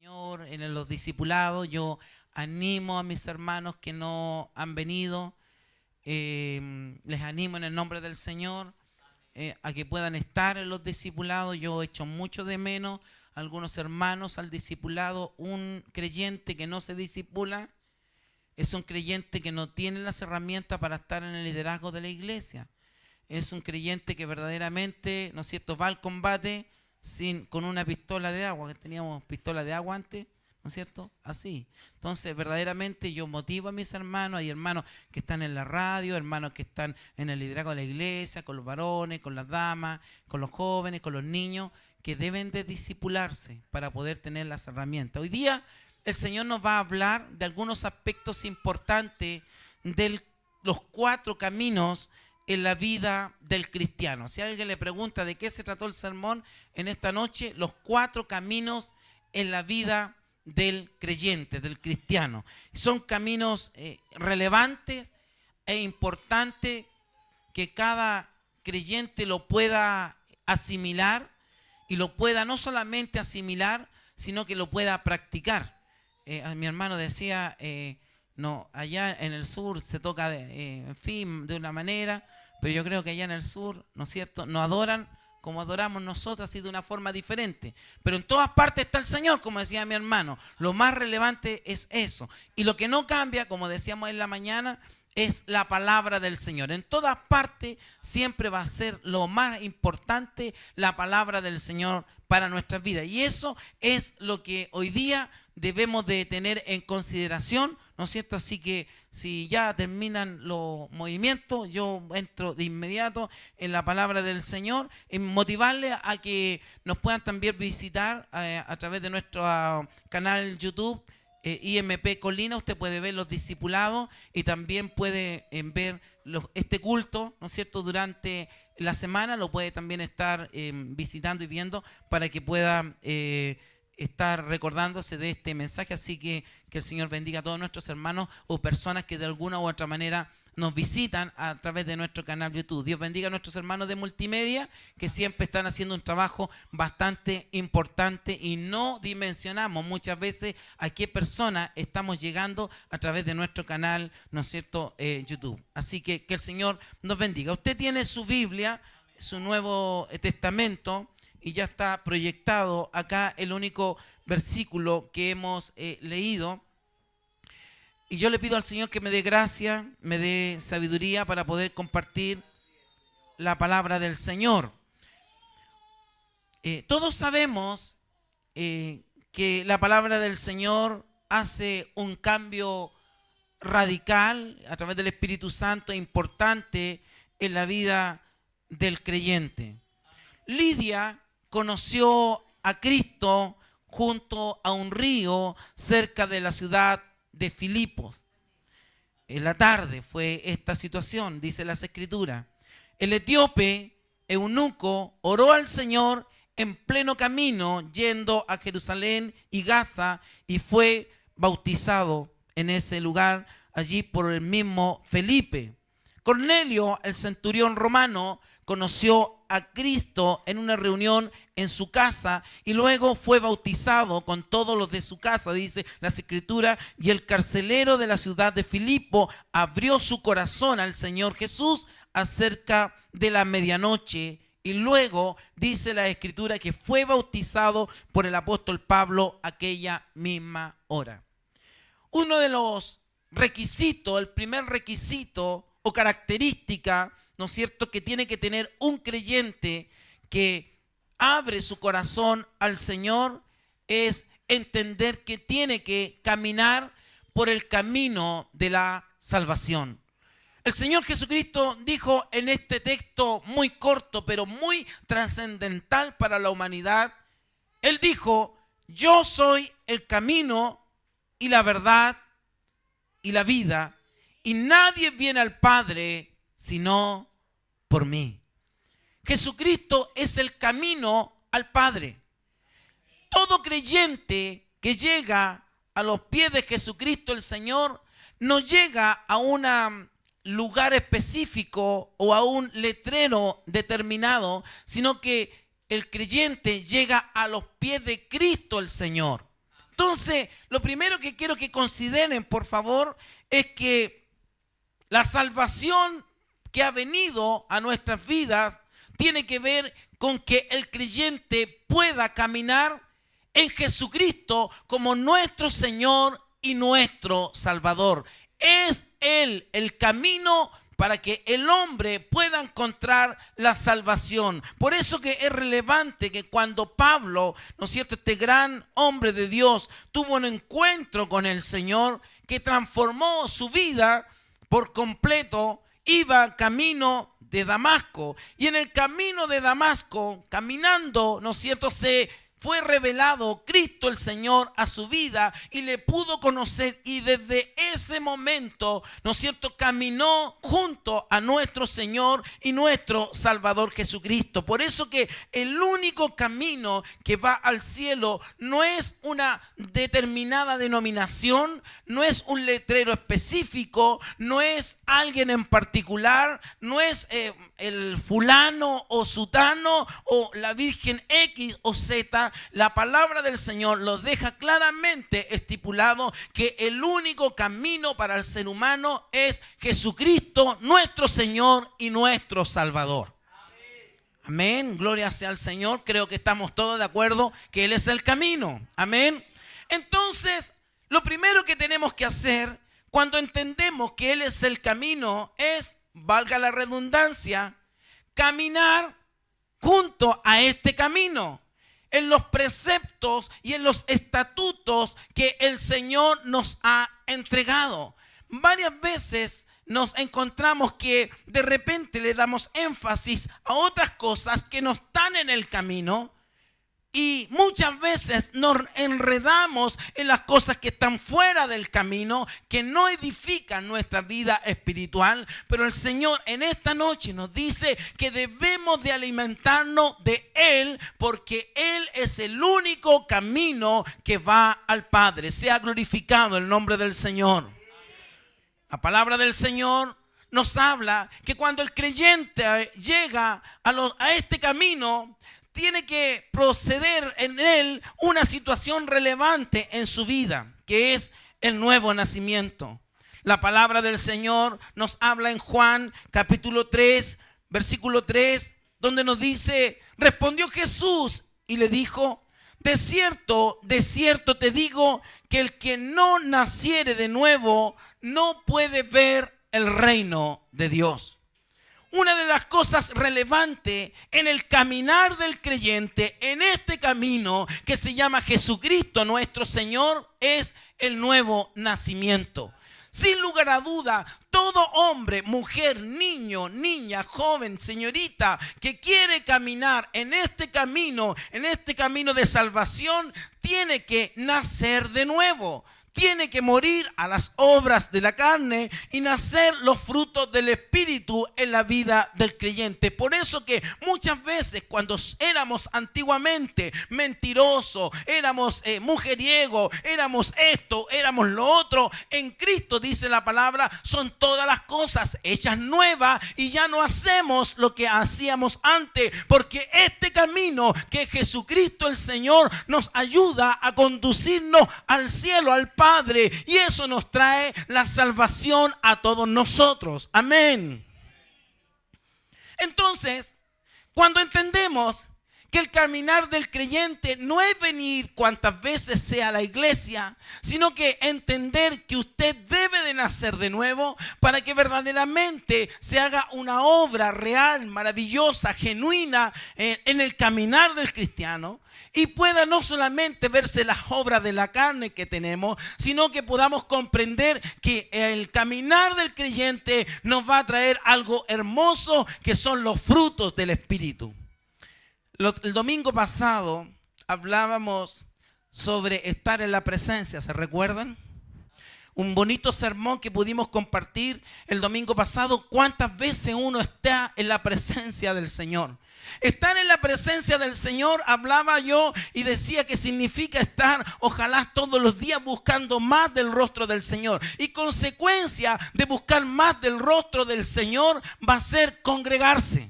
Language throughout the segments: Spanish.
Señor, en los discipulados. Yo animo a mis hermanos que no han venido, les animo en el nombre del Señor a que puedan estar en los discipulados. Yo echo mucho de menos a algunos hermanos al discipulado. Un creyente que no se discipula es un creyente que no tiene las herramientas para estar en el liderazgo de la iglesia. Es un creyente que verdaderamente, ¿no es cierto?, va al combate con una pistola de agua, que teníamos pistola de agua antes, ¿no es cierto? Así. Entonces, verdaderamente yo motivo a mis hermanos. Hay hermanos que están en la radio, hermanos que están en el liderazgo de la iglesia, con los varones, con las damas, con los jóvenes, con los niños, que deben de discipularse para poder tener las herramientas. Hoy día el Señor nos va a hablar de algunos aspectos importantes de los 4 caminos en la vida del cristiano. Si alguien le pregunta de qué se trató el sermón en esta noche, los 4 caminos en la vida del creyente, del cristiano. Son caminos relevantes e importantes que cada creyente lo pueda asimilar y lo pueda no solamente asimilar, sino que lo pueda practicar. Mi hermano decía, no, allá en el sur se toca, en fin, de una manera, pero yo creo que allá en el sur, ¿no es cierto?, nos adoran como adoramos nosotros, así de una forma diferente. Pero en todas partes está el Señor, como decía mi hermano. Lo más relevante es eso. Y lo que no cambia, como decíamos en la mañana, es la palabra del Señor. En todas partes siempre va a ser lo más importante la palabra del Señor para nuestras vidas. Y eso es lo que hoy día debemos de tener en consideración, ¿no es cierto? Así que si ya terminan los movimientos, yo entro de inmediato en la palabra del Señor, en motivarles a que nos puedan también visitar a través de nuestro canal YouTube, IMP Colina. Usted puede ver los discipulados y también puede ver este culto, ¿no es cierto?, durante la semana. Lo puede también estar visitando y viendo para que pueda estar recordándose de este mensaje. Así que el Señor bendiga a todos nuestros hermanos o personas que de alguna u otra manera nos visitan a través de nuestro canal YouTube. Dios bendiga a nuestros hermanos de multimedia que siempre están haciendo un trabajo bastante importante y no dimensionamos muchas veces a qué personas estamos llegando a través de nuestro canal, ¿no es cierto?, YouTube. Así que el Señor nos bendiga. Usted tiene su Biblia, su Nuevo Testamento, y ya está proyectado acá el único versículo que hemos leído. Y yo le pido al Señor que me dé gracia, me dé sabiduría para poder compartir la palabra del Señor. Todos sabemos que la palabra del Señor hace un cambio radical a través del Espíritu Santo importante en la vida del creyente. Lidia conoció a Cristo junto a un río cerca de la ciudad de Filipos. En la tarde fue esta situación, dice las Escrituras. El etíope eunuco oró al Señor en pleno camino yendo a Jerusalén y Gaza y fue bautizado en ese lugar allí por el mismo Felipe. Cornelio, el centurión romano, conoció a Cristo en una reunión en su casa y luego fue bautizado con todos los de su casa, dice las Escrituras, y el carcelero de la ciudad de Filipo abrió su corazón al Señor Jesús acerca de la medianoche y luego dice la Escritura que fue bautizado por el apóstol Pablo aquella misma hora. Uno de los requisitos, el primer requisito o característica, ¿no es cierto?, que tiene que tener un creyente que abre su corazón al Señor es entender que tiene que caminar por el camino de la salvación. El Señor Jesucristo dijo en este texto muy corto, pero muy trascendental para la humanidad, Él dijo: yo soy el camino y la verdad y la vida, y nadie viene al Padre sino por mí. Jesucristo es el camino al Padre. Todo creyente que llega a los pies de Jesucristo el Señor no llega a un lugar específico o a un letrero determinado, sino que el creyente llega a los pies de Cristo el Señor. Entonces, lo primero que quiero que consideren, por favor, es que la salvación que ha venido a nuestras vidas tiene que ver con que el creyente pueda caminar en Jesucristo como nuestro Señor y nuestro Salvador. Es Él el camino para que el hombre pueda encontrar la salvación. Por eso que es relevante que cuando Pablo, ¿no es cierto?, este gran hombre de Dios, tuvo un encuentro con el Señor que transformó su vida por completo, iba camino de Damasco. Y en el camino de Damasco, caminando, ¿no es cierto?, se fue revelado Cristo el Señor a su vida y le pudo conocer, y desde ese momento, ¿no es cierto?, caminó junto a nuestro Señor y nuestro Salvador Jesucristo. Por eso que el único camino que va al cielo no es una determinada denominación, no es un letrero específico, no es alguien en particular, no es el fulano o sutano o la Virgen X o Z. La palabra del Señor lo deja claramente estipulado que el único camino para el ser humano es Jesucristo, nuestro Señor y nuestro Salvador. Amén, gloria sea al Señor. Creo que estamos todos de acuerdo que Él es el camino. Amén. Entonces, lo primero que tenemos que hacer cuando entendemos que Él es el camino es, valga la redundancia, caminar junto a este camino, en los preceptos y en los estatutos que el Señor nos ha entregado. Varias veces nos encontramos que de repente le damos énfasis a otras cosas que no están en el camino, y muchas veces nos enredamos en las cosas que están fuera del camino, que no edifican nuestra vida espiritual. Pero el Señor en esta noche nos dice que debemos de alimentarnos de Él, porque Él es el único camino que va al Padre. Sea glorificado el nombre del Señor. La palabra del Señor nos habla que cuando el creyente llega a este camino, tiene que proceder en él una situación relevante en su vida, que es el nuevo nacimiento. La palabra del Señor nos habla en Juan capítulo 3, versículo 3, donde nos dice: respondió Jesús y le dijo: de cierto te digo que el que no naciere de nuevo no puede ver el reino de Dios. Una de las cosas relevantes en el caminar del creyente, en este camino que se llama Jesucristo nuestro Señor, es el nuevo nacimiento. Sin lugar a duda, todo hombre, mujer, niño, niña, joven, señorita que quiere caminar en este camino de salvación, tiene que nacer de nuevo. Tiene que morir a las obras de la carne y nacer los frutos del Espíritu en la vida del creyente. Por eso que muchas veces cuando éramos antiguamente mentirosos, éramos mujeriegos, éramos esto, éramos lo otro, en Cristo, dice la palabra, son todas las cosas hechas nuevas y ya no hacemos lo que hacíamos antes, porque este camino que Jesucristo el Señor nos ayuda a conducirnos al cielo, al Padre, y eso nos trae la salvación a todos nosotros. Amén. Entonces, cuando entendemos que el caminar del creyente no es venir cuantas veces sea a la iglesia, sino que entender que usted debe de nacer de nuevo para que verdaderamente se haga una obra real, maravillosa, genuina en el caminar del cristiano, y pueda no solamente verse las obras de la carne que tenemos, sino que podamos comprender que el caminar del creyente nos va a traer algo hermoso, que son los frutos del Espíritu. El domingo pasado hablábamos sobre estar en la presencia, ¿se recuerdan? Un bonito sermón que pudimos compartir el domingo pasado. ¿Cuántas veces uno está en la presencia del Señor? Estar en la presencia del Señor, hablaba yo y decía que significa estar, ojalá todos los días, buscando más del rostro del Señor. Y consecuencia de buscar más del rostro del Señor va a ser congregarse.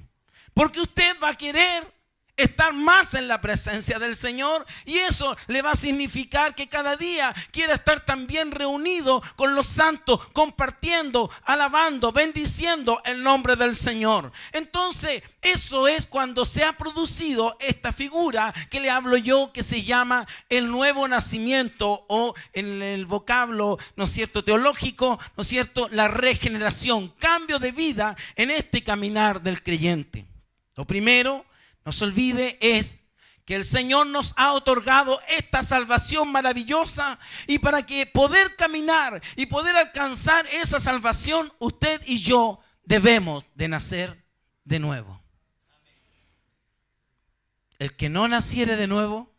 Porque usted va a querer estar más en la presencia del Señor, y eso le va a significar que cada día quiera estar también reunido con los santos, compartiendo, alabando, bendiciendo el nombre del Señor. Entonces, eso es cuando se ha producido esta figura que le hablo yo, que se llama el nuevo nacimiento, o en el vocablo, ¿no es cierto?, teológico, ¿no es cierto?, la regeneración, cambio de vida en este caminar del creyente. Lo primero, no se olvide, es que el Señor nos ha otorgado esta salvación maravillosa, y para que poder caminar y poder alcanzar esa salvación, usted y yo debemos de nacer de nuevo. El que no naciere de nuevo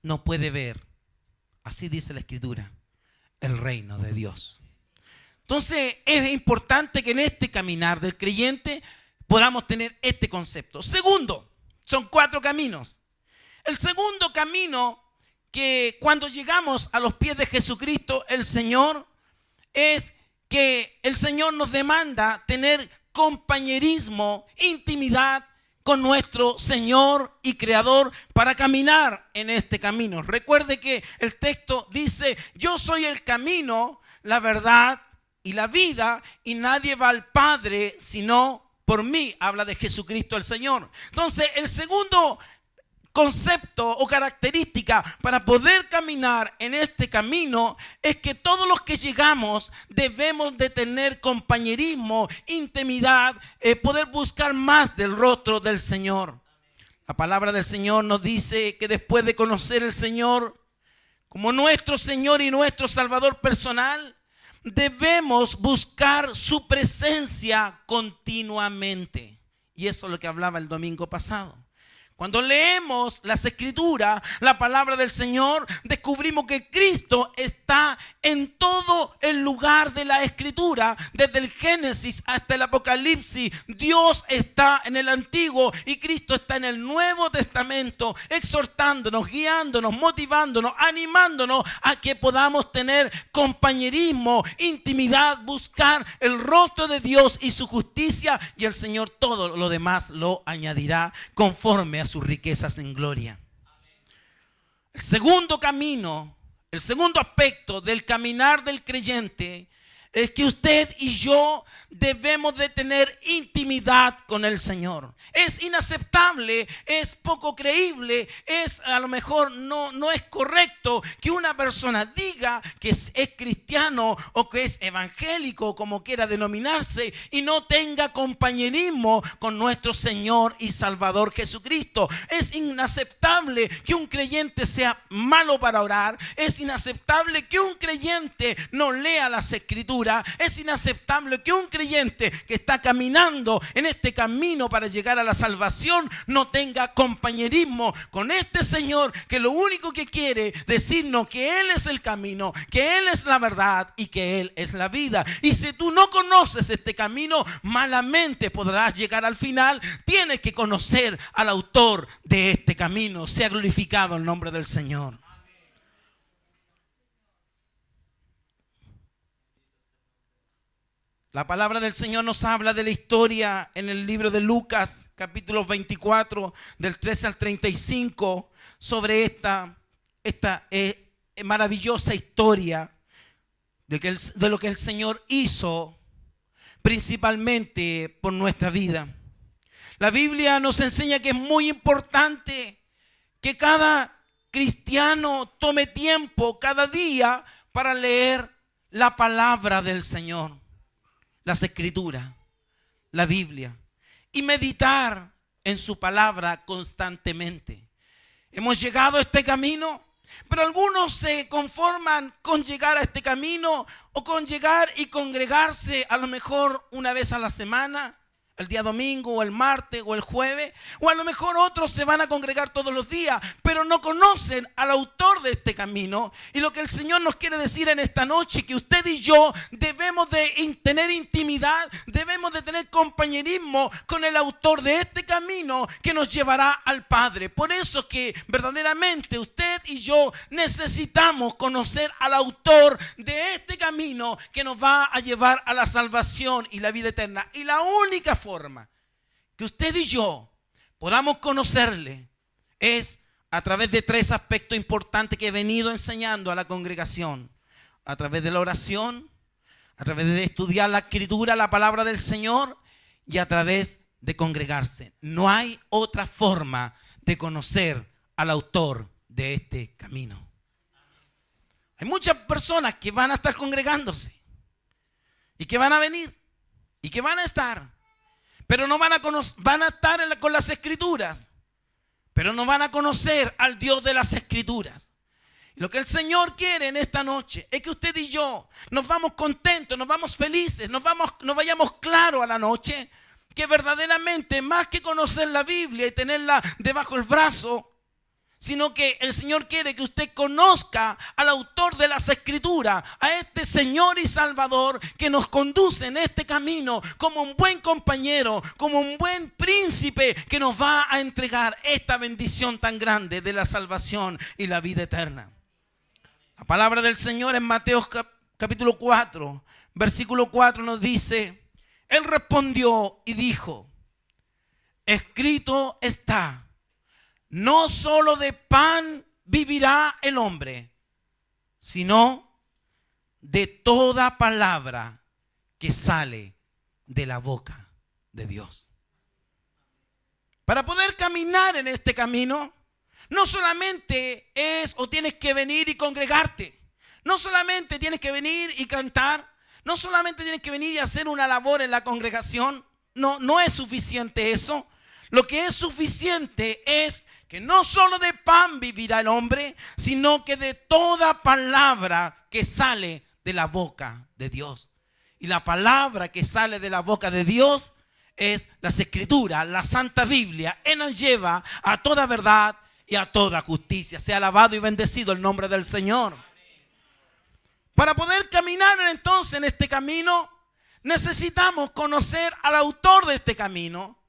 no puede ver, así dice la Escritura, el reino de Dios. Entonces es importante que en este caminar del creyente podamos tener este concepto. Segundo, son 4 caminos. El segundo camino, que cuando llegamos a los pies de Jesucristo el Señor, es que el Señor nos demanda tener compañerismo, intimidad con nuestro Señor y Creador para caminar en este camino. Recuerde que el texto dice: yo soy el camino, la verdad y la vida, y nadie va al Padre sino por mí. Habla de Jesucristo el Señor. Entonces, el segundo concepto o característica para poder caminar en este camino es que todos los que llegamos debemos de tener compañerismo, intimidad, poder buscar más del rostro del Señor. La palabra del Señor nos dice que después de conocer al Señor como nuestro Señor y nuestro Salvador personal, debemos buscar su presencia continuamente. Y eso es lo que hablaba el domingo pasado. Cuando leemos las Escrituras, la palabra del Señor, descubrimos que Cristo está en todo el lugar de la Escritura, desde el Génesis hasta el Apocalipsis. Dios está en el Antiguo y Cristo está en el Nuevo Testamento, exhortándonos, guiándonos, motivándonos, animándonos a que podamos tener compañerismo, intimidad, buscar el rostro de Dios y su justicia, y el Señor todo lo demás lo añadirá conforme a sus riquezas en gloria. El segundo camino, el segundo aspecto del caminar del creyente es que usted y yo debemos de tener intimidad con el Señor. Es inaceptable, es poco creíble, es a lo mejor no es correcto que una persona diga que es cristiano o que es evangélico, como quiera denominarse, y no tenga compañerismo con nuestro Señor y Salvador Jesucristo. Es inaceptable que un creyente sea malo para orar. Es inaceptable que un creyente no lea las Escrituras. Es inaceptable que un creyente que está caminando en este camino para llegar a la salvación no tenga compañerismo con este Señor, que lo único que quiere decirnos que Él es el camino, que Él es la verdad y que Él es la vida. Y si tú no conoces este camino, malamente podrás llegar al final. Tienes que conocer al autor de este camino. Sea glorificado el nombre del Señor. La palabra del Señor nos habla de la historia en el libro de Lucas, capítulo 24, del 13 al 35, sobre esta maravillosa historia de lo que el Señor hizo principalmente por nuestra vida. La Biblia nos enseña que es muy importante que cada cristiano tome tiempo cada día para leer la palabra del Señor. Las Escrituras, la Biblia, y meditar en su palabra constantemente. Hemos llegado a este camino, pero algunos se conforman con llegar a este camino o con llegar y congregarse a lo mejor una vez a la semana, el día domingo o el martes o el jueves, o a lo mejor otros se van a congregar todos los días, pero no conocen al autor de este camino. Y lo que el Señor nos quiere decir en esta noche, que usted y yo debemos de tener intimidad, debemos de tener compañerismo con el autor de este camino que nos llevará al Padre. Por eso que verdaderamente usted y yo necesitamos conocer al autor de este camino que nos va a llevar a la salvación y la vida eterna. Y la única forma que usted y yo podamos conocerle es a través de 3 aspectos importantes que he venido enseñando a la congregación. A través de la oración, a través de estudiar la Escritura, la palabra del Señor, y a través de congregarse. No hay otra forma de conocer al autor de este camino. Hay muchas personas que van a estar congregándose y que van a venir y que van a estar, pero no van a estar con las Escrituras, pero no van a conocer al Dios de las Escrituras. Lo que el Señor quiere en esta noche es que usted y yo nos vamos contentos, nos vamos felices, nos vayamos claros a la noche, que verdaderamente más que conocer la Biblia y tenerla debajo del brazo, sino que el Señor quiere que usted conozca al autor de las Escrituras, a este Señor y Salvador que nos conduce en este camino como un buen compañero, como un buen príncipe que nos va a entregar esta bendición tan grande de la salvación y la vida eterna. La palabra del Señor en Mateo capítulo 4, versículo 4 nos dice: Él respondió y dijo, escrito está, no solo de pan vivirá el hombre, sino de toda palabra que sale de la boca de Dios. Para poder caminar en este camino, no solamente es o tienes que venir y congregarte, no solamente tienes que venir y cantar, no solamente tienes que venir y hacer una labor en la congregación, no es suficiente eso. Lo que es suficiente es que no solo de pan vivirá el hombre, sino que de toda palabra que sale de la boca de Dios. Y la palabra que sale de la boca de Dios es las Escrituras, la Santa Biblia. Él nos lleva a toda verdad y a toda justicia. Sea alabado y bendecido el nombre del Señor. Para poder caminar entonces en este camino, necesitamos conocer al autor de este camino.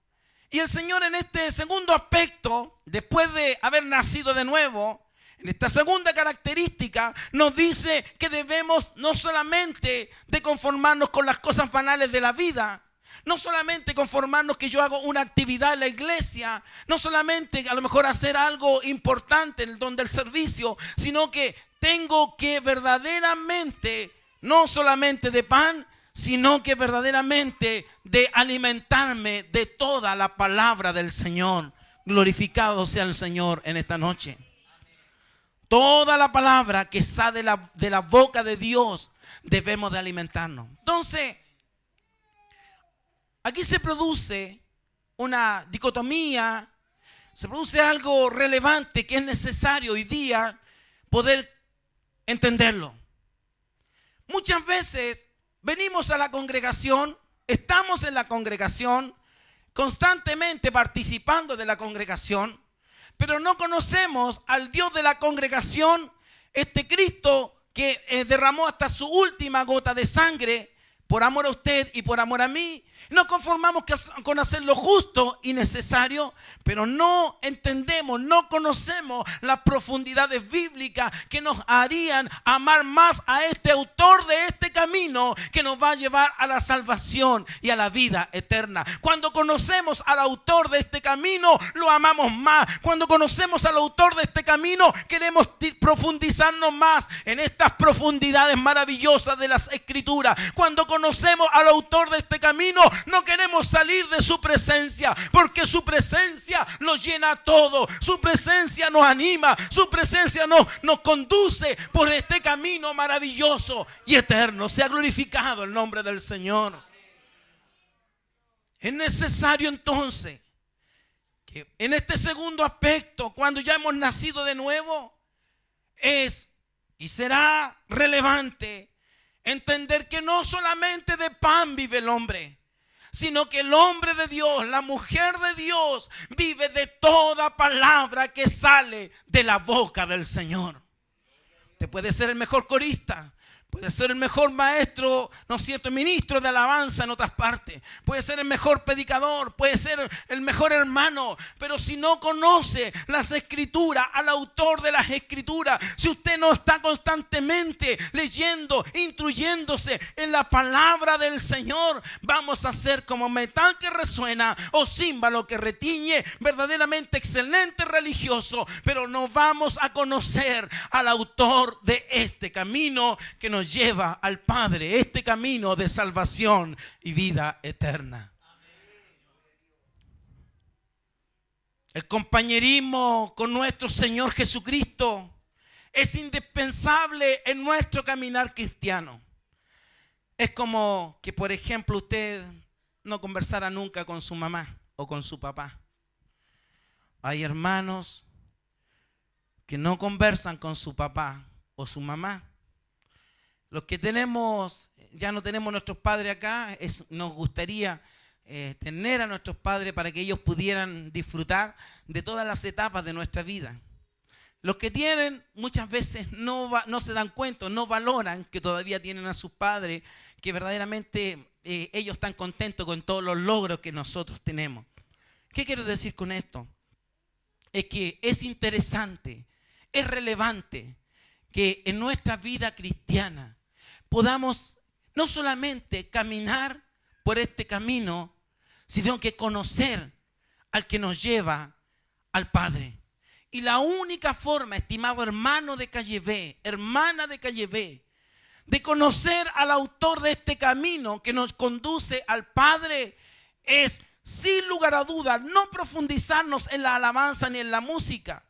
Y el Señor en este segundo aspecto, después de haber nacido de nuevo, en esta segunda característica, nos dice que debemos no solamente de conformarnos con las cosas banales de la vida, no solamente conformarnos que yo hago una actividad en la iglesia, no solamente a lo mejor hacer algo importante en el don del servicio, sino que tengo que verdaderamente, no solamente de pan, sino que verdaderamente de alimentarme de toda la palabra del Señor. Glorificado sea el Señor en esta noche. Toda la palabra que sale de la boca de Dios debemos de alimentarnos. Entonces, aquí se produce una dicotomía, se produce algo relevante que es necesario hoy día poder entenderlo. Muchas veces venimos a la congregación, estamos en la congregación, constantemente participando de la congregación, pero no conocemos al Dios de la congregación, este Cristo que derramó hasta su última gota de sangre por amor a usted y por amor a mí. Nos conformamos con hacer lo justo y necesario, pero no entendemos, no conocemos las profundidades bíblicas que nos harían amar más a este autor de este camino que nos va a llevar a la salvación y a la vida eterna. Cuando conocemos al autor de este camino, lo amamos más. Cuando conocemos al autor de este camino, queremos profundizarnos más en estas profundidades maravillosas de las Escrituras. Cuando conocemos al autor de este camino, no queremos salir de su presencia, porque su presencia nos llena todo, su presencia nos anima, su presencia nos conduce por este camino maravilloso y eterno. Sea glorificado el nombre del Señor. Es necesario entonces que en este segundo aspecto, cuando ya hemos nacido de nuevo, es y será relevante entender que no solamente de pan vive el hombre, sino que el hombre de Dios, la mujer de Dios, vive de toda palabra que sale de la boca del Señor. Usted puede ser el mejor corista, Puede ser el mejor maestro, ¿no es cierto?, ministro de alabanza en otras partes. Puede ser el mejor predicador, puede ser el mejor hermano. Pero si no conoce las escrituras, al autor de las escrituras, si usted no está constantemente leyendo, instruyéndose en la palabra del Señor, vamos a ser como metal que resuena o címbalo que retiñe, verdaderamente excelente religioso, pero no vamos a conocer al autor de este camino que nos lleva al Padre, este camino de salvación y vida eterna. El compañerismo con nuestro Señor Jesucristo es indispensable en nuestro caminar cristiano. Es como que, por ejemplo, usted no conversara nunca con su mamá o con su papá. Hay hermanos que no conversan con su papá o su mamá. Los que ya no tenemos nuestros padres acá, nos gustaría tener a nuestros padres para que ellos pudieran disfrutar de todas las etapas de nuestra vida. Los que tienen muchas veces no se dan cuenta, no valoran que todavía tienen a sus padres, que verdaderamente ellos están contentos con todos los logros que nosotros tenemos. ¿Qué quiero decir con esto? Es que es interesante, es relevante que en nuestra vida cristiana podamos no solamente caminar por este camino, sino que conocer al que nos lleva al Padre. Y la única forma, estimado hermano de Calle B, hermana de Calle B, de conocer al autor de este camino que nos conduce al Padre es, sin lugar a dudas, no profundizarnos en la alabanza ni en la música,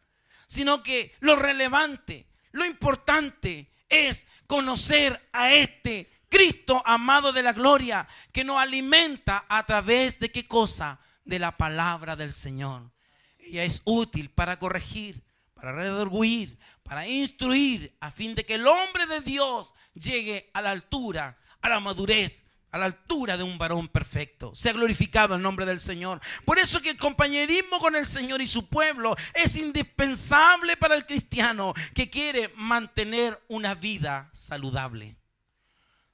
sino que lo relevante, lo importante es conocer a este Cristo amado de la gloria que nos alimenta a través de ¿qué cosa? De la palabra del Señor. Ella es útil para corregir, para redarguir, para instruir, a fin de que el hombre de Dios llegue a la altura, a la madurez, a la altura de un varón perfecto. Sea glorificado el nombre del Señor. Por eso que el compañerismo con el Señor y su pueblo es indispensable para el cristiano que quiere mantener una vida saludable.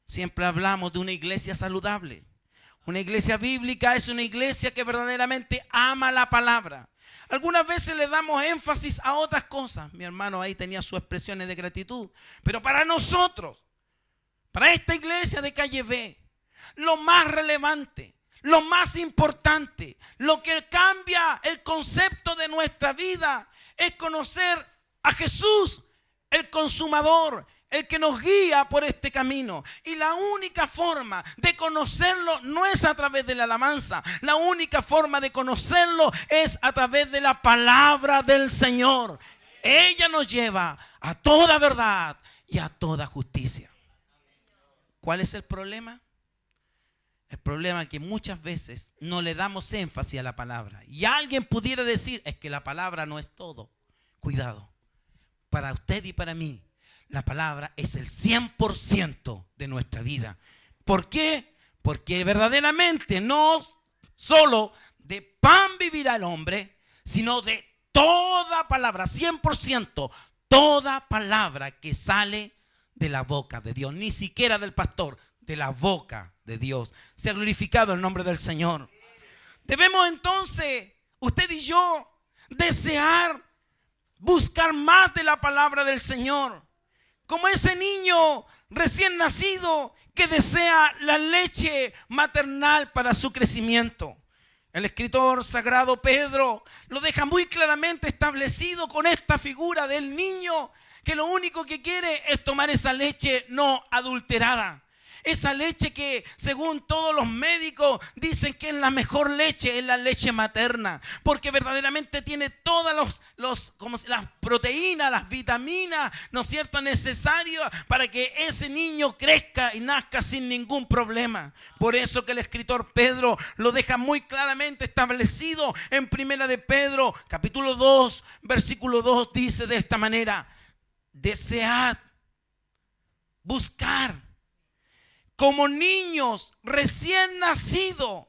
Siempre hablamos de una iglesia saludable. Una iglesia bíblica es una iglesia que verdaderamente ama la palabra. Algunas veces le damos énfasis a otras cosas. Mi hermano ahí tenía sus expresiones de gratitud. Pero para nosotros, para esta iglesia de Calle B, lo más relevante, lo más importante, lo que cambia el concepto de nuestra vida es conocer a Jesús, el consumador, el que nos guía por este camino. Y la única forma de conocerlo no es a través de la alabanza. La única forma de conocerlo es a través de la palabra del Señor. Ella nos lleva a toda verdad y a toda justicia. ¿Cuál es el problema? El problema es que muchas veces no le damos énfasis a la palabra. Y alguien pudiera decir, es que la palabra no es todo. Cuidado. Para usted y para mí, la palabra es el 100% de nuestra vida. ¿Por qué? Porque verdaderamente no solo de pan vivirá el hombre, sino de toda palabra, 100%, toda palabra que sale de la boca de Dios. Ni siquiera del pastor, de la boca de Dios. Sea glorificado el nombre del Señor. Debemos entonces, usted y yo, desear buscar más de la palabra del Señor. Como ese niño recién nacido que desea la leche maternal para su crecimiento. El escritor sagrado Pedro lo deja muy claramente establecido con esta figura del niño que lo único que quiere es tomar esa leche no adulterada. Esa leche que según todos los médicos dicen que es la mejor leche, es la leche materna. Porque verdaderamente tiene todas las proteínas, las vitaminas, ¿no es cierto?, necesarias para que ese niño crezca y nazca sin ningún problema. Por eso que el escritor Pedro lo deja muy claramente establecido en Primera de Pedro, capítulo 2, versículo 2, dice de esta manera: desead, buscar, como niños recién nacidos,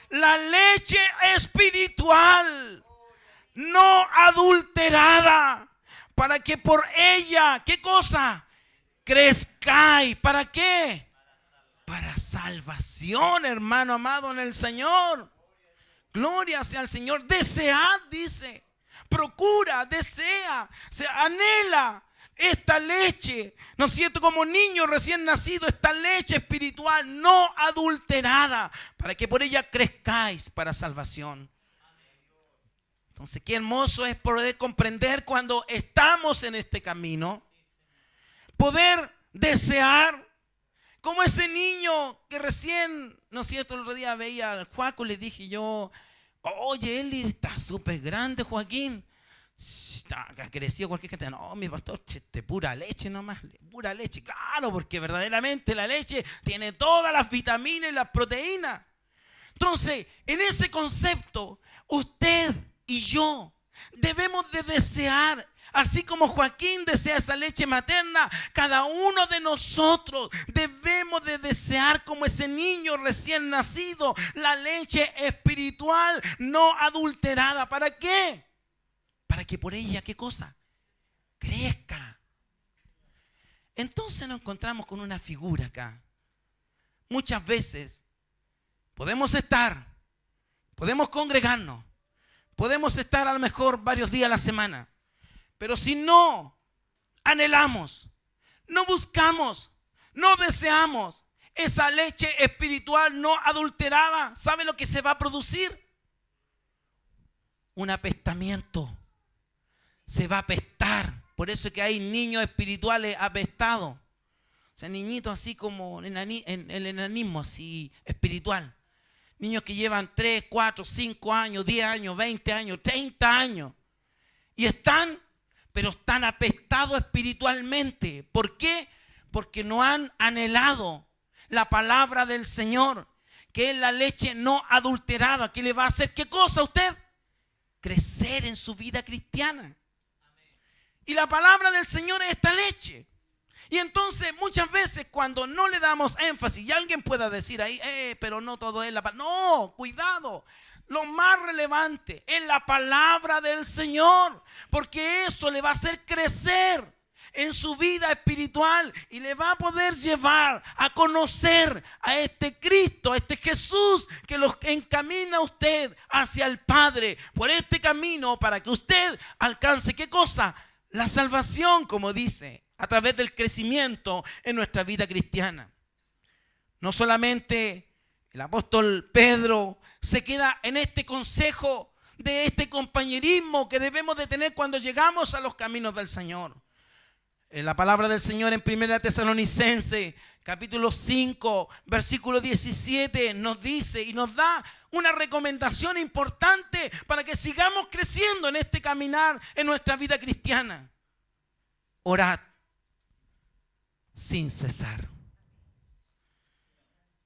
la leche espiritual, no adulterada, para que por ella, ¿qué cosa? crezcáis. ¿Para qué? Para salvación, hermano amado en el Señor. Gloria sea al Señor. Desead, dice. Procura, desea, se anhela esta leche, ¿no es cierto? Como niño recién nacido, esta leche espiritual no adulterada, para que por ella crezcáis para salvación. Entonces, qué hermoso es poder comprender cuando estamos en este camino, poder desear, como ese niño que recién, ¿no es cierto? El otro día veía al Joaco, le dije yo, oye, Eli, está súper grande, Joaquín. Ha crecido cualquier gente. No, mi pastor, pura leche nomás. Pura leche, claro, porque verdaderamente la leche tiene todas las vitaminas y las proteínas. Entonces, en ese concepto, usted y yo debemos de desear, así como Joaquín desea esa leche materna, cada uno de nosotros debemos de desear como ese niño recién nacido, la leche espiritual no adulterada. ¿Para qué? Para que por ella, ¿qué cosa? Crezca. Entonces nos encontramos con una figura acá. Muchas veces podemos congregarnos, podemos estar a lo mejor varios días a la semana, pero si no anhelamos, no buscamos, no deseamos esa leche espiritual no adulterada, ¿sabe lo que se va a producir? Un apestamiento. Se va a apestar. Por eso es que hay niños espirituales apestados. O sea, niñitos así como en el enanismo así espiritual. Niños que llevan 3, 4, 5 años, 10 años, 20 años, 30 años. Y están apestados espiritualmente. ¿Por qué? Porque no han anhelado la palabra del Señor, que es la leche no adulterada, que le va a hacer ¿qué cosa a usted? Crecer en su vida cristiana. Y la palabra del Señor es esta leche. Y entonces muchas veces cuando no le damos énfasis, y alguien pueda decir ahí, pero no todo es la palabra. No, cuidado. Lo más relevante es la palabra del Señor, porque eso le va a hacer crecer en su vida espiritual y le va a poder llevar a conocer a este Cristo, a este Jesús que los encamina a usted hacia el Padre por este camino para que usted alcance ¿qué cosa? La salvación, como dice, a través del crecimiento en nuestra vida cristiana. No solamente el apóstol Pedro se queda en este consejo de este compañerismo que debemos de tener cuando llegamos a los caminos del Señor. En la palabra del Señor en 1 Tesalonicenses, capítulo 5, versículo 17, nos dice y nos da una recomendación importante para que sigamos creciendo en este caminar en nuestra vida cristiana. Orad sin cesar.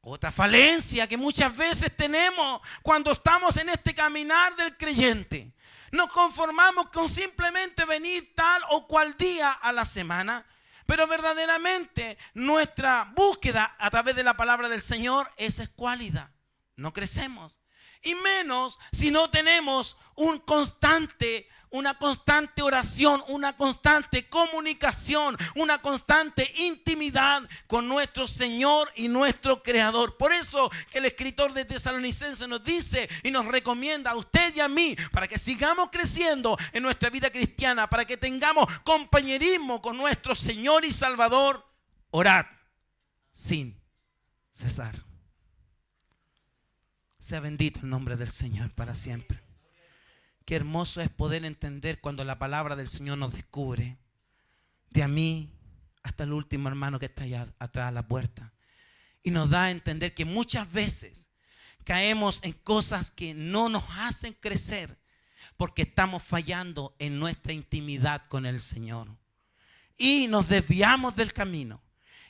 Otra falencia que muchas veces tenemos cuando estamos en este caminar del creyente. Nos conformamos con simplemente venir tal o cual día a la semana, pero verdaderamente nuestra búsqueda a través de la palabra del Señor es escuálida. No crecemos. Y menos si no tenemos una constante oración, una constante comunicación, una constante intimidad con nuestro Señor y nuestro Creador. Por eso que el escritor de Tesalonicenses nos dice y nos recomienda a usted y a mí para que sigamos creciendo en nuestra vida cristiana, para que tengamos compañerismo con nuestro Señor y Salvador. Orad sin cesar. Sea bendito el nombre del Señor para siempre. Qué hermoso es poder entender cuando la palabra del Señor nos descubre. De a mí hasta el último hermano que está allá atrás a la puerta. Y nos da a entender que muchas veces caemos en cosas que no nos hacen crecer porque estamos fallando en nuestra intimidad con el Señor. Y nos desviamos del camino.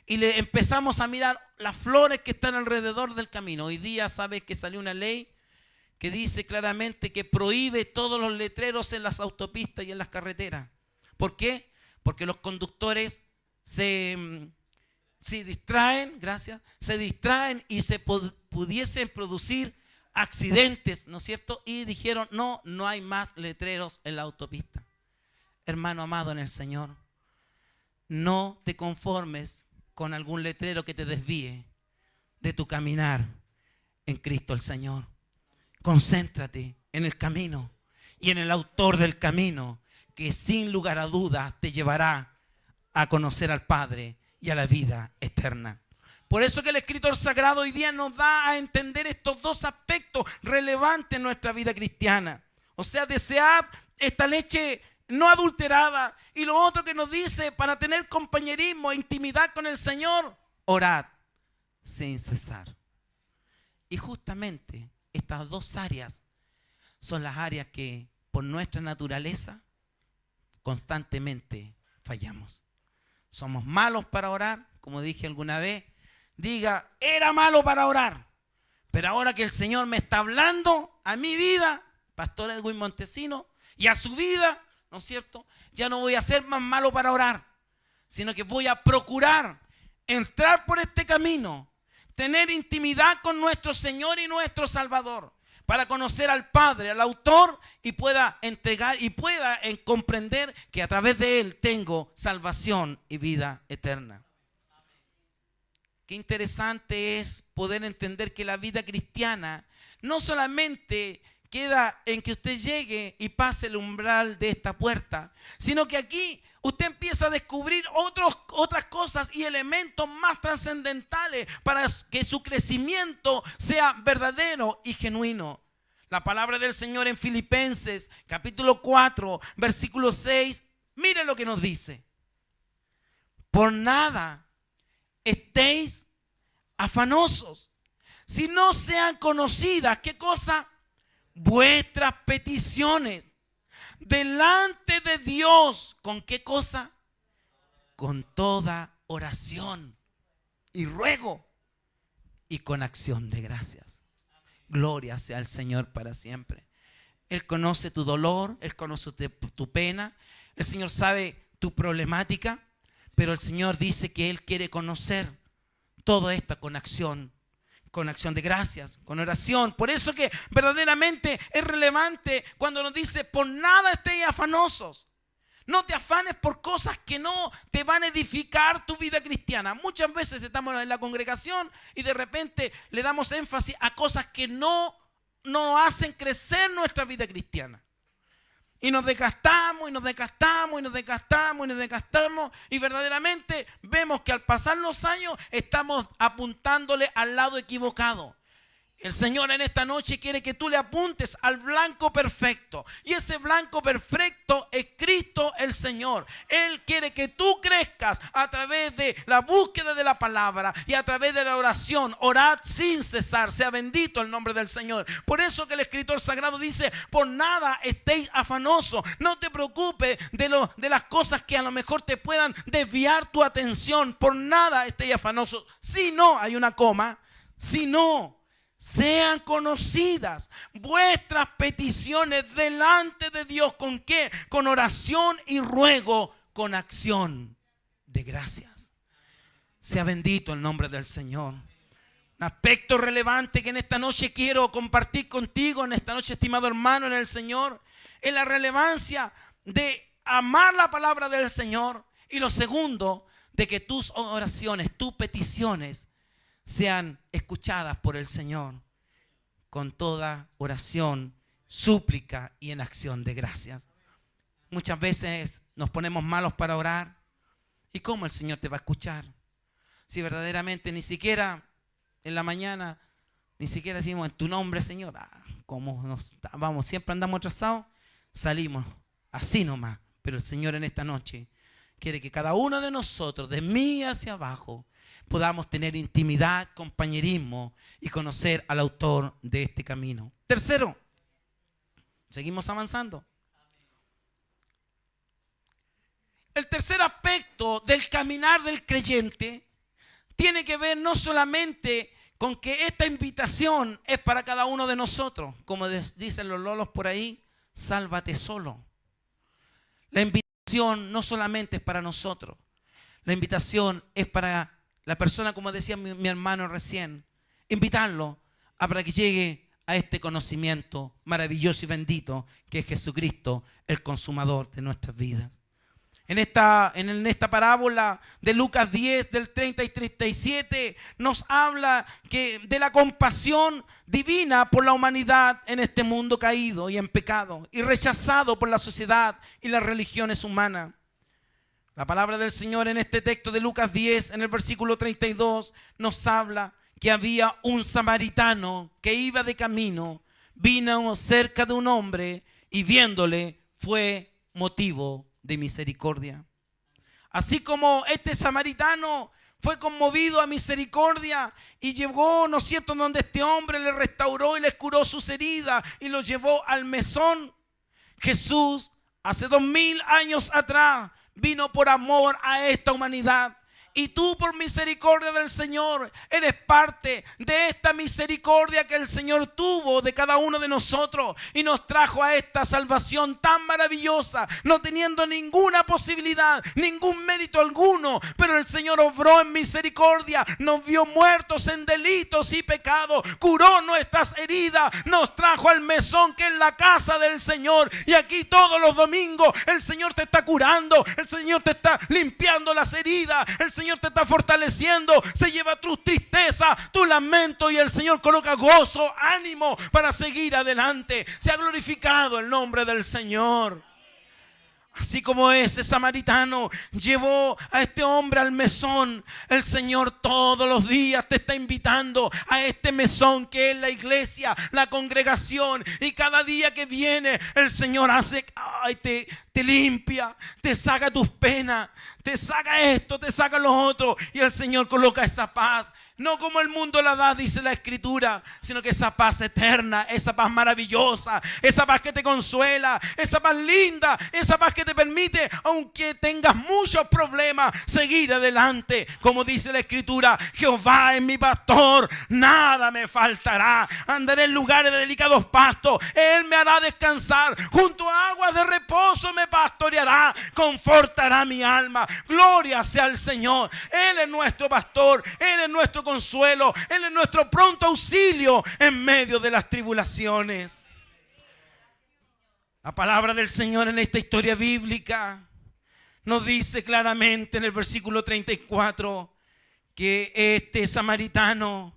Y le empezamos a mirar las flores que están alrededor del camino. Hoy día sabes que salió una ley que dice claramente que prohíbe todos los letreros en las autopistas y en las carreteras. ¿Por qué? Porque los conductores se distraen, se distraen y se pudiesen producir accidentes, ¿no es cierto? Y dijeron, no hay más letreros en la autopista. Hermano amado en el Señor, no te conformes con algún letrero que te desvíe de tu caminar en Cristo el Señor. Concéntrate en el camino y en el autor del camino, que sin lugar a dudas te llevará a conocer al Padre y a la vida eterna. Por eso que el escritor sagrado hoy día nos da a entender estos dos aspectos relevantes en nuestra vida cristiana. O sea, desead esta leche no adulterada. Y lo otro que nos dice, para tener compañerismo e intimidad con el Señor, orad sin cesar. Y justamente estas dos áreas son las áreas que por nuestra naturaleza constantemente fallamos. Somos malos para orar, como dije alguna vez. Diga, era malo para orar, pero ahora que el Señor me está hablando a mi vida, Pastor Edwin Montesino, y a su vida, ¿no es cierto? Ya no voy a ser más malo para orar, sino que voy a procurar entrar por este camino, tener intimidad con nuestro Señor y nuestro Salvador, para conocer al Padre, al autor, y pueda entregar y pueda comprender que a través de Él tengo salvación y vida eterna. Qué interesante es poder entender que la vida cristiana no solamente queda en que usted llegue y pase el umbral de esta puerta, sino que aquí usted empieza a descubrir otras cosas y elementos más trascendentales para que su crecimiento sea verdadero y genuino. La palabra del Señor en Filipenses, capítulo 4, versículo 6, mire lo que nos dice. Por nada estéis afanosos, si no sean conocidas, ¿qué cosa? Vuestras peticiones delante de Dios. ¿Con qué cosa? Con toda oración y ruego y con acción de gracias. Gloria sea al Señor para siempre. Él conoce tu dolor, Él conoce tu pena, el Señor sabe tu problemática, pero el Señor dice que Él quiere conocer todo esto con acción de gracias, con oración. Por eso que verdaderamente es relevante cuando nos dice, por nada estéis afanosos. No te afanes por cosas que no te van a edificar tu vida cristiana. Muchas veces estamos en la congregación y de repente le damos énfasis a cosas que no hacen crecer nuestra vida cristiana. Y nos desgastamos, y nos desgastamos, y nos desgastamos, y nos desgastamos. Y verdaderamente vemos que al pasar los años estamos apuntándole al lado equivocado. El Señor en esta noche quiere que tú le apuntes al blanco perfecto. Y ese blanco perfecto es Cristo el Señor. Él quiere que tú crezcas a través de la búsqueda de la palabra y a través de la oración. Orad sin cesar. Sea bendito el nombre del Señor. Por eso que el escritor sagrado dice, por nada estéis afanosos. No te preocupes de las cosas que a lo mejor te puedan desviar tu atención. Por nada estéis afanosos. Si no, hay una coma, si no sean conocidas vuestras peticiones delante de Dios. ¿Con qué? Con oración y ruego, con acción de gracias. Sea bendito el nombre del Señor. Un aspecto relevante que en esta noche quiero compartir contigo, en esta noche, estimado hermano en el Señor, es la relevancia de amar la palabra del Señor. Y lo segundo, de que tus oraciones, tus peticiones sean escuchadas por el Señor con toda oración, súplica y en acción de gracias. Muchas veces nos ponemos malos para orar. ¿Y cómo el Señor te va a escuchar? Si verdaderamente ni siquiera en la mañana, ni siquiera decimos en tu nombre, Señor, como vamos, siempre andamos atrasados, salimos así nomás. Pero el Señor en esta noche quiere que cada uno de nosotros, de mí hacia abajo, podamos tener intimidad, compañerismo y conocer al autor de este camino. Tercero, seguimos avanzando. El tercer aspecto del caminar del creyente tiene que ver no solamente con que esta invitación es para cada uno de nosotros, como dicen los lolos por ahí, sálvate solo. La invitación no solamente es para nosotros, la invitación es para la persona, como decía mi hermano recién, invitarlo para que llegue a este conocimiento maravilloso y bendito que es Jesucristo, el consumador de nuestras vidas. En esta parábola de Lucas 10, del 30 y 37, nos habla de la compasión divina por la humanidad en este mundo caído y en pecado y rechazado por la sociedad y las religiones humanas. La palabra del Señor en este texto de Lucas 10, en el versículo 32, nos habla que había un samaritano que iba de camino, vino cerca de un hombre y viéndole fue motivo de misericordia. Así como este samaritano fue conmovido a misericordia y llegó, ¿no es cierto?, donde este hombre le restauró y le curó sus heridas y lo llevó al mesón. Jesús, hace 2000 años atrás, vino por amor a esta humanidad. Y tú, por misericordia del Señor, eres parte de esta misericordia que el Señor tuvo de cada uno de nosotros y nos trajo a esta salvación tan maravillosa, no teniendo ninguna posibilidad, ningún mérito alguno, pero el Señor obró en misericordia, nos vio muertos en delitos y pecados, curó nuestras heridas, nos trajo al mesón que es la casa del Señor. Y aquí todos los domingos el Señor te está curando, el Señor te está limpiando las heridas, el Señor te está fortaleciendo, se lleva tu tristeza, tu lamento y el Señor coloca gozo, ánimo para seguir adelante. Se ha glorificado el nombre del Señor. Así como ese samaritano llevó a este hombre al mesón, el Señor todos los días te está invitando a este mesón que es la iglesia, la congregación. Y cada día que viene el Señor te limpia, te saca tus penas, te saca esto, te saca lo otro. Y el Señor coloca esa paz. No como el mundo la da, dice la Escritura, sino que esa paz eterna, esa paz maravillosa, esa paz que te consuela, esa paz linda, esa paz que te permite, aunque tengas muchos problemas, seguir adelante. Como dice la Escritura, Jehová es mi pastor, nada me faltará. Andaré en lugares de delicados pastos, Él me hará descansar. Junto a aguas de reposo me pastoreará, confortará mi alma. Gloria sea al Señor. Él es nuestro pastor, Él es nuestro consuelo, Él es nuestro pronto auxilio en medio de las tribulaciones. La palabra del Señor en esta historia bíblica nos dice claramente en el versículo 34 que este samaritano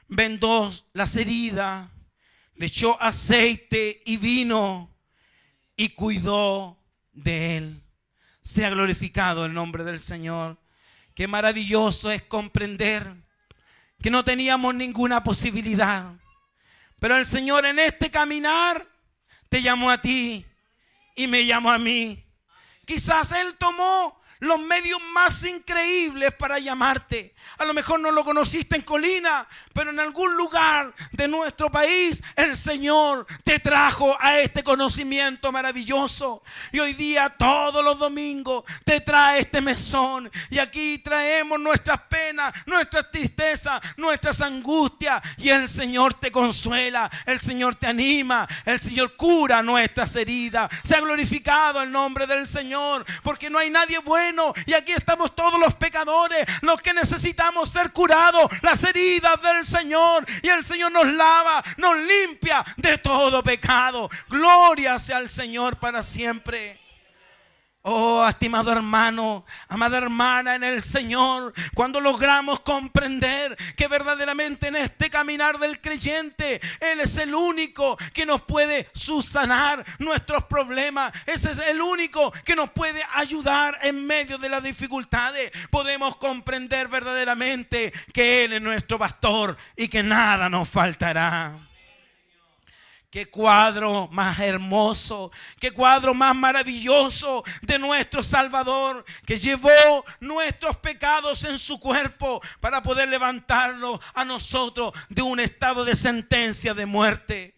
vendó las heridas, le echó aceite y vino y cuidó de él. Sea glorificado el nombre del Señor. Qué maravilloso es comprender que no teníamos ninguna posibilidad, pero el Señor en este caminar te llamó a ti y me llamó a mí. Quizás Él tomó los medios más increíbles para llamarte. A lo mejor no lo conociste en Colina, pero en algún lugar de nuestro país el Señor te trajo a este conocimiento maravilloso. Y hoy día todos los domingos te trae este mesón. Y aquí traemos nuestras penas, nuestras tristezas, nuestras angustias. Y el Señor te consuela, el Señor te anima, el Señor cura nuestras heridas. Sea glorificado el nombre del Señor, porque no hay nadie bueno. Y aquí estamos todos los pecadores, los que necesitamos ser curados, las heridas del Señor. Y el Señor nos lava, nos limpia de todo pecado. Gloria sea al Señor para siempre. Oh, estimado hermano, amada hermana en el Señor, cuando logramos comprender que verdaderamente en este caminar del creyente, Él es el único que nos puede subsanar nuestros problemas. Ese es el único que nos puede ayudar en medio de las dificultades. Podemos comprender verdaderamente que Él es nuestro pastor y que nada nos faltará. Qué cuadro más hermoso, qué cuadro más maravilloso de nuestro Salvador, que llevó nuestros pecados en su cuerpo para poder levantarnos a nosotros de un estado de sentencia de muerte.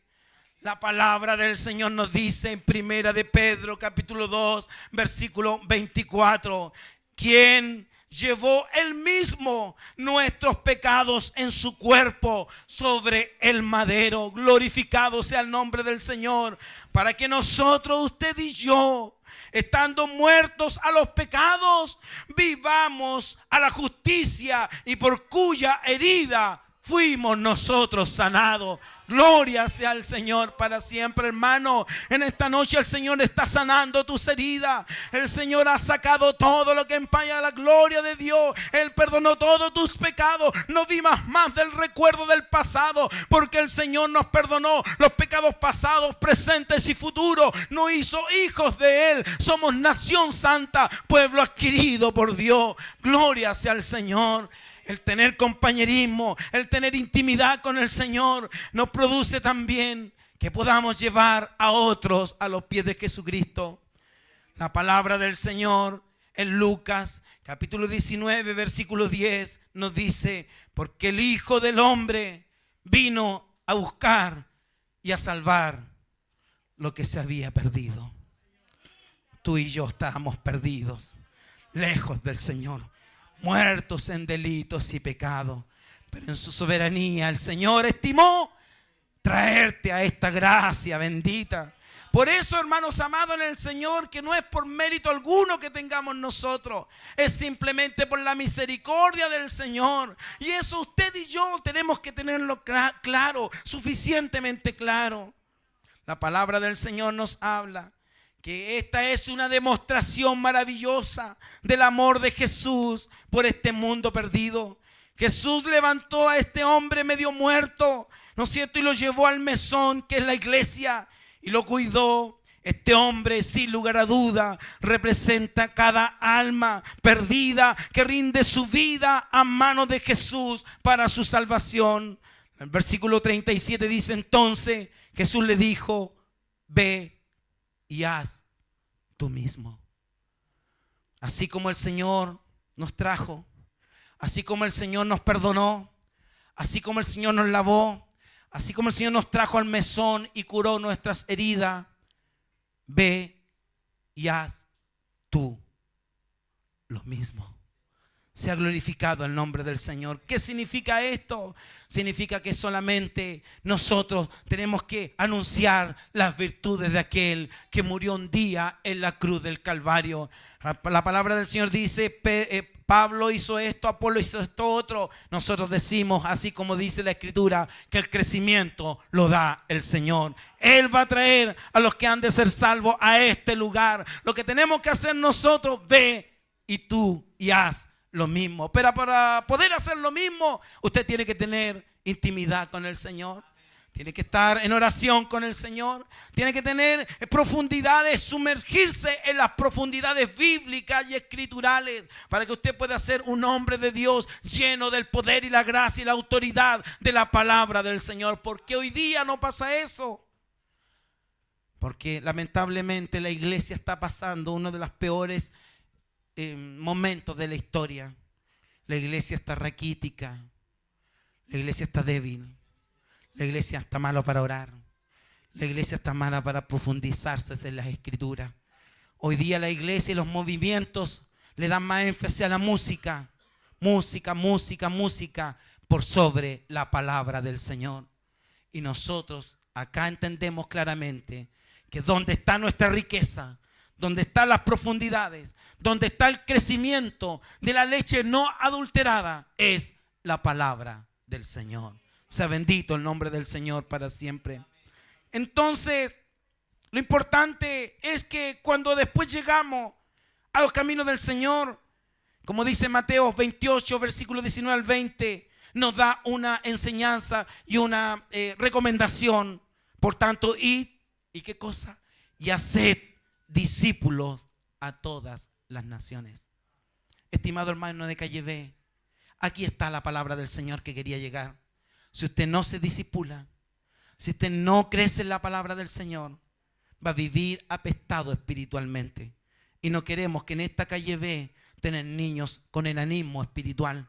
La palabra del Señor nos dice en Primera de Pedro, capítulo 2, versículo 24, ¿quién llevó él mismo nuestros pecados en su cuerpo sobre el madero? Glorificado sea el nombre del Señor, para que nosotros, usted y yo, estando muertos a los pecados, vivamos a la justicia, y por cuya herida fuimos nosotros sanados. Gloria sea al Señor para siempre, hermano. En esta noche el Señor está sanando tus heridas. El Señor ha sacado todo lo que empaña la gloria de Dios. Él perdonó todos tus pecados. No vivas más del recuerdo del pasado, porque el Señor nos perdonó los pecados pasados, presentes y futuros. Nos hizo hijos de Él. Somos nación santa, pueblo adquirido por Dios. Gloria sea al Señor. El tener compañerismo, el tener intimidad con el Señor nos produce también que podamos llevar a otros a los pies de Jesucristo. La palabra del Señor en Lucas capítulo 19 versículo 10 nos dice: porque el Hijo del Hombre vino a buscar y a salvar lo que se había perdido. Tú y yo estábamos perdidos, lejos del Señor, muertos en delitos y pecados, pero en su soberanía el Señor estimó traerte a esta gracia bendita. Por eso, hermanos amados en el Señor, que no es por mérito alguno que tengamos nosotros, es simplemente por la misericordia del Señor. Y eso usted y yo tenemos que tenerlo claro, suficientemente claro. La palabra del Señor nos habla que esta es una demostración maravillosa del amor de Jesús por este mundo perdido. Jesús levantó a este hombre medio muerto, ¿no es cierto? Y lo llevó al mesón, que es la iglesia, y lo cuidó. Este hombre, sin lugar a duda, representa cada alma perdida que rinde su vida a manos de Jesús para su salvación. El versículo 37 dice: entonces Jesús le dijo: ve y haz tú mismo. Así como el Señor nos trajo, así como el Señor nos perdonó, así como el Señor nos lavó, así como el Señor nos trajo al mesón y curó nuestras heridas, ve y haz tú lo mismo. Sea glorificado el nombre del Señor. ¿Qué significa esto? Significa que solamente nosotros tenemos que anunciar las virtudes de aquel que murió un día en la cruz del Calvario. La palabra del Señor dice: Pablo hizo esto, Apolo hizo esto otro. Nosotros decimos, así como dice la Escritura, que el crecimiento lo da el Señor. Él va a traer a los que han de ser salvos a este lugar. Lo que tenemos que hacer nosotros: ve y tú y haz lo mismo. Pero para poder hacer lo mismo, usted tiene que tener intimidad con el Señor. Tiene que estar en oración con el Señor. Tiene que tener profundidades, sumergirse en las profundidades bíblicas y escriturales, para que usted pueda ser un hombre de Dios lleno del poder y la gracia y la autoridad de la palabra del Señor. ¿Por qué hoy día no pasa eso? Porque lamentablemente la iglesia está pasando uno de los peores momentos de la historia. La iglesia está raquítica, la iglesia está débil, la iglesia está mala para orar, la iglesia está mala para profundizarse en las escrituras. Hoy día la iglesia y los movimientos le dan más énfasis a la música, música por sobre la palabra del Señor. Y nosotros acá entendemos claramente que donde está nuestra riqueza, donde están las profundidades, donde está el crecimiento de la leche no adulterada, es la palabra del Señor. Sea bendito el nombre del Señor para siempre. Entonces, lo importante es que cuando después llegamos a los caminos del Señor, como dice Mateo 28, versículo 19 al 20, nos da una enseñanza y una recomendación. Por tanto, id, ¿y qué cosa? Y haced discípulos a todas las naciones. Estimado hermano de Calle B, aquí está la palabra del Señor que quería llegar. Si usted no se discipula, si usted no crece en la palabra del Señor, va a vivir apestado espiritualmente. Y no queremos que en esta Calle B tener niños con enanismo espiritual.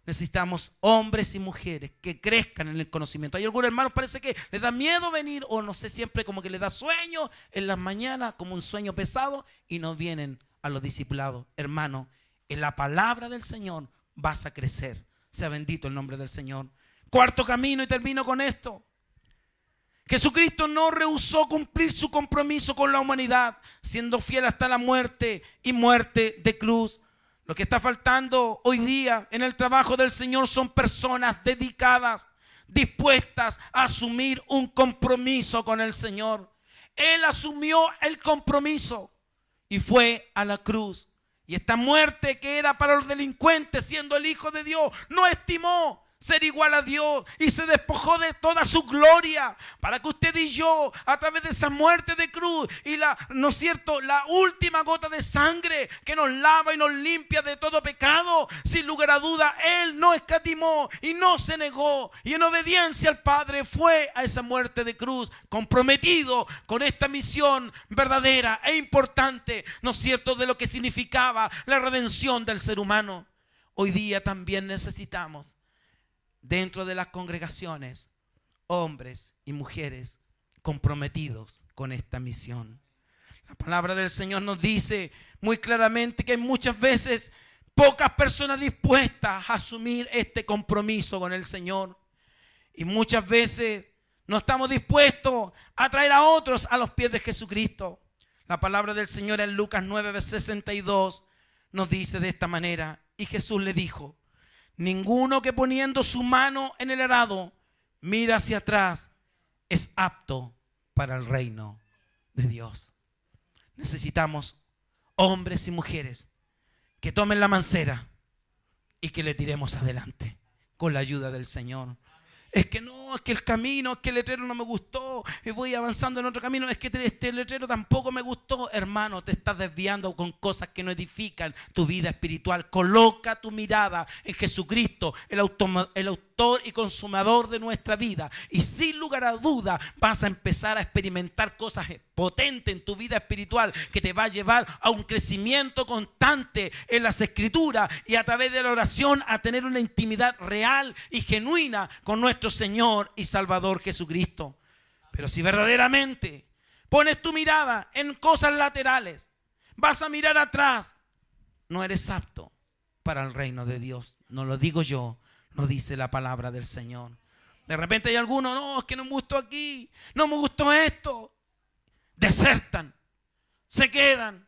Necesitamos hombres y mujeres que crezcan en el conocimiento. Hay algunos hermanos parece que les da miedo venir, o no sé, siempre como que les da sueño en las mañanas, como un sueño pesado, y no vienen a los discipulados. Hermano, en la palabra del Señor vas a crecer. Sea bendito el nombre del Señor. Cuarto camino, y termino con esto. Jesucristo no rehusó cumplir su compromiso con la humanidad, siendo fiel hasta la muerte y muerte de cruz. Lo que está faltando hoy día en el trabajo del Señor son personas dedicadas, dispuestas a asumir un compromiso con el Señor. Él asumió el compromiso y fue a la cruz. Y esta muerte que era para los delincuentes, siendo el Hijo de Dios, no estimó ser igual a Dios y se despojó de toda su gloria para que usted y yo, a través de esa muerte de cruz y ¿no es cierto?, la última gota de sangre que nos lava y nos limpia de todo pecado, sin lugar a duda, Él no escatimó y no se negó, y en obediencia al Padre fue a esa muerte de cruz, comprometido con esta misión verdadera e importante, ¿no es cierto?, de lo que significaba la redención del ser humano. Hoy día también necesitamos, dentro de las congregaciones, hombres y mujeres comprometidos con esta misión. La palabra del Señor nos dice muy claramente que hay muchas veces pocas personas dispuestas a asumir este compromiso con el Señor. Y muchas veces no estamos dispuestos a traer a otros a los pies de Jesucristo. La palabra del Señor en Lucas 9:62 nos dice de esta manera: y Jesús le dijo: ninguno que poniendo su mano en el arado mira hacia atrás es apto para el reino de Dios. Necesitamos hombres y mujeres que tomen la mancera y que le tiremos adelante con la ayuda del Señor. Es que no, es que el camino, es que el letrero no me gustó y voy avanzando en otro camino, es que este letrero tampoco me gustó. Hermano, te estás desviando con cosas que no edifican tu vida espiritual. Coloca tu mirada en Jesucristo, el autor y consumador de nuestra vida, y sin lugar a duda vas a empezar a experimentar cosas potentes en tu vida espiritual que te va a llevar a un crecimiento constante en las Escrituras y a través de la oración a tener una intimidad real y genuina con nuestro Señor y Salvador Jesucristo. Pero si verdaderamente pones tu mirada en cosas laterales, vas a mirar atrás, no eres apto para el reino de Dios. No lo digo yo, lo dice la palabra del Señor. De repente hay algunos: no, es que no me gustó aquí, no me gustó esto. Desertan, se quedan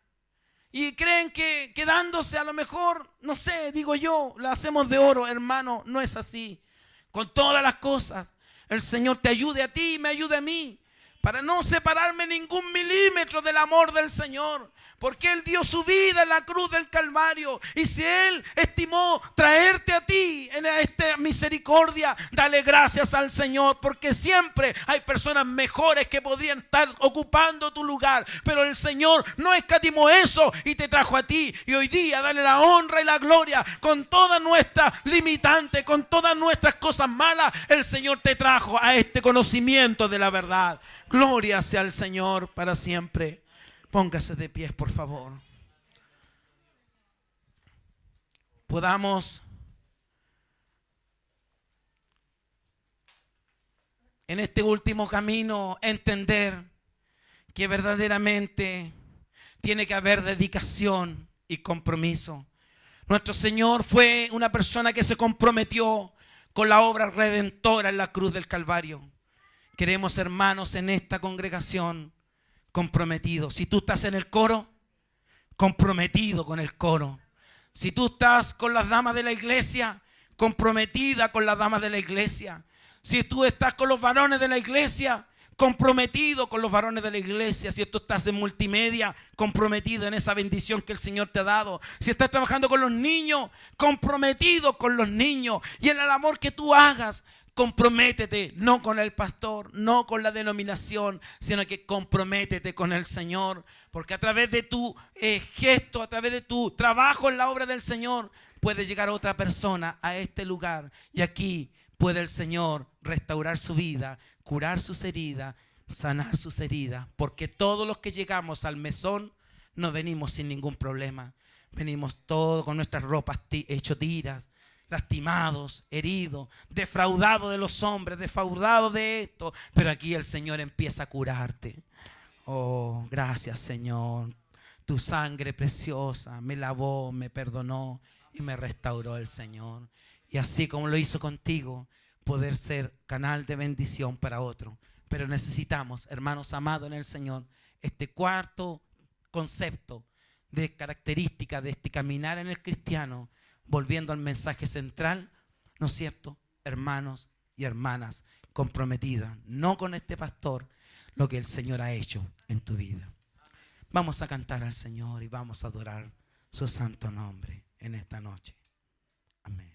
y creen que quedándose a lo mejor, no sé, digo yo, la hacemos de oro. Hermano, no es así. Con todas las cosas, el Señor te ayude a ti y me ayude a mí, para no separarme ningún milímetro del amor del Señor, porque Él dio su vida en la cruz del Calvario. Y si Él estimó traerte a ti en esta misericordia, dale gracias al Señor, porque siempre hay personas mejores que podrían estar ocupando tu lugar, pero el Señor no escatimó eso y te trajo a ti. Y hoy día dale la honra y la gloria con todas nuestras limitantes, con todas nuestras cosas malas. El Señor te trajo a este conocimiento de la verdad. Gloria sea al Señor para siempre. Póngase de pies, por favor. Podamos en este último camino entender que verdaderamente tiene que haber dedicación y compromiso. Nuestro Señor fue una persona que se comprometió con la obra redentora en la cruz del Calvario. Queremos, hermanos, en esta congregación comprometidos. Si tú estás en el coro, comprometido con el coro. Si tú estás con las damas de la iglesia, comprometida con las damas de la iglesia. Si tú estás con los varones de la iglesia, comprometido con los varones de la iglesia. Si tú estás en multimedia, comprometido en esa bendición que el Señor te ha dado. Si estás trabajando con los niños, comprometido con los niños. Y en el amor que tú hagas, comprométete, no con el pastor, no con la denominación, sino que comprométete con el Señor, porque a través de tu gesto, a través de tu trabajo en la obra del Señor, puede llegar otra persona a este lugar, y aquí puede el Señor restaurar su vida, curar sus heridas, sanar sus heridas, porque todos los que llegamos al mesón no venimos sin ningún problema, venimos todos con nuestras ropas hechos tiras, lastimados, heridos, defraudados de los hombres, defraudados de esto, pero aquí el Señor empieza a curarte. Oh, gracias, Señor. Tu sangre preciosa me lavó, me perdonó y me restauró el Señor. Y así como lo hizo contigo, poder ser canal de bendición para otro. Pero necesitamos, hermanos amados en el Señor, este cuarto concepto de características de este caminar en el cristiano, volviendo al mensaje central, ¿no es cierto? Hermanos y hermanas comprometidas, no con este pastor, lo que el Señor ha hecho en tu vida. Vamos a cantar al Señor y vamos a adorar su santo nombre en esta noche. Amén.